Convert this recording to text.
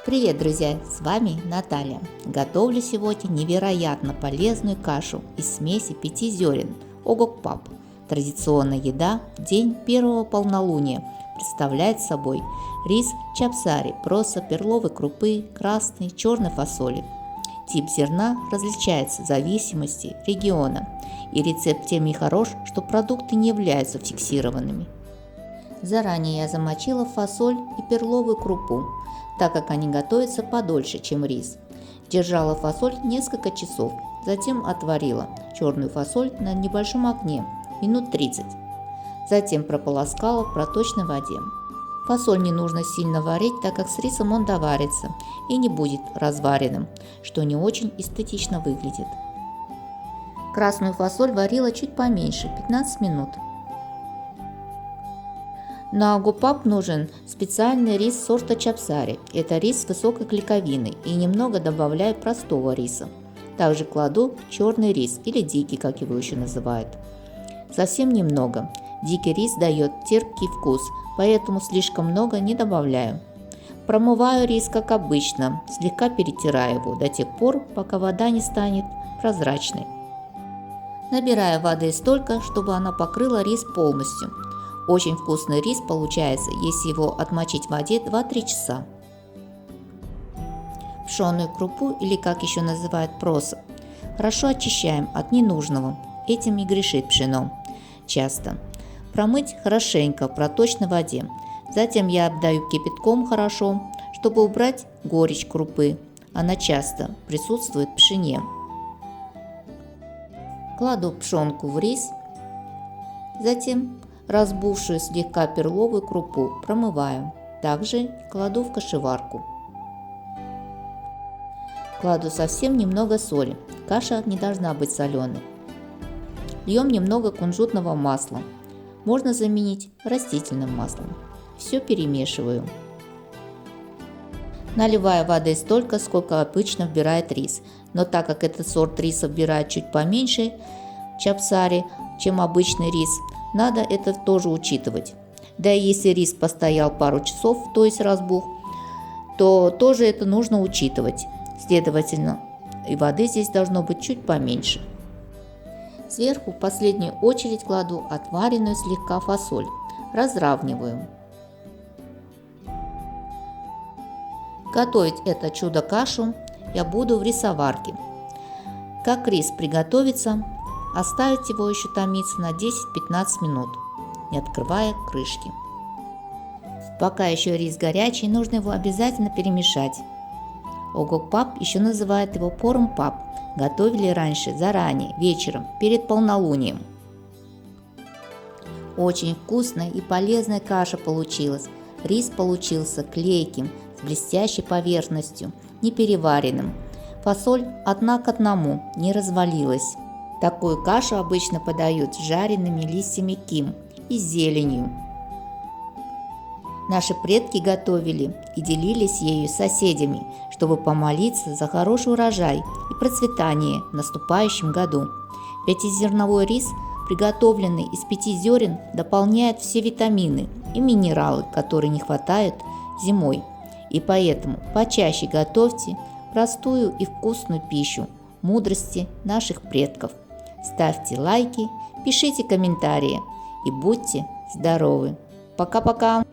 Привет, друзья! С вами Наталья. Готовлю сегодня невероятно полезную кашу из смеси 5 зерен огокпап. Традиционная еда в день первого полнолуния представляет собой рис чапсари, проса, перловой крупы, красной, черной фасоли. Тип зерна различается в зависимости от региона, и рецепт тем и хорош, что продукты не являются фиксированными. Заранее я замочила фасоль и перловую крупу, так как они готовятся подольше, чем рис. Держала фасоль несколько часов, затем отварила черную фасоль на небольшом огне минут 30. Затем прополоскала в проточной воде. Фасоль не нужно сильно варить, так как с рисом он доварится и не будет разваренным, что не очень эстетично выглядит. Красную фасоль варила чуть поменьше, 15 минут. На огокпап нужен специальный рис сорта чапсари. Это рис с высокой клейковиной, и немного добавляю простого риса. Также кладу черный рис или дикий, как его еще называют. Совсем немного. Дикий рис дает терпкий вкус, поэтому слишком много не добавляю. Промываю рис как обычно, слегка перетираю его до тех пор, пока вода не станет прозрачной. Набираю воды столько, чтобы она покрыла рис полностью. Очень вкусный рис получается, если его отмочить в воде 2-3 часа. Пшеную крупу, или как еще называют проса, хорошо очищаем от ненужного. Этим и грешит пшено часто. Промыть хорошенько в проточной воде. Затем я обдаю кипятком хорошо, чтобы убрать горечь крупы. Она часто присутствует в пшене. Кладу пшенку в рис, затем разбухшую слегка перловую крупу промываю. Также кладу в кашеварку. Кладу совсем немного соли. Каша не должна быть соленой. Льем немного кунжутного масла. Можно заменить растительным маслом. Все перемешиваю. Наливаю воды столько, сколько обычно вбирает рис. Но так как этот сорт риса вбирает чуть поменьше чапсари, чем обычный рис, надо это тоже учитывать. Да и если рис постоял пару часов, то есть разбух, то тоже это нужно учитывать. Следовательно, и воды здесь должно быть чуть поменьше. Сверху в последнюю очередь кладу отваренную слегка фасоль. Разравниваю. Готовить это чудо-кашу я буду в рисоварке. Как рис приготовится, оставить его еще томиться на 10-15 минут, не открывая крышки. Пока еще рис горячий, нужно его обязательно перемешать. Огокпап еще называют его порумпап. Готовили раньше заранее, вечером, перед полнолунием. Очень вкусная и полезная каша получилась. Рис получился клейким, с блестящей поверхностью, не переваренным. Фасоль одна к одному, не развалилась. Такую кашу обычно подают с жареными листьями ким и с зеленью. Наши предки готовили и делились ею с соседями, чтобы помолиться за хороший урожай и процветание в наступающем году. Пятизерновой рис, приготовленный из 5 зерен, дополняет все витамины и минералы, которые не хватает зимой. И поэтому почаще готовьте простую и вкусную пищу, мудрости наших предков. Ставьте лайки, пишите комментарии и будьте здоровы. Пока-пока!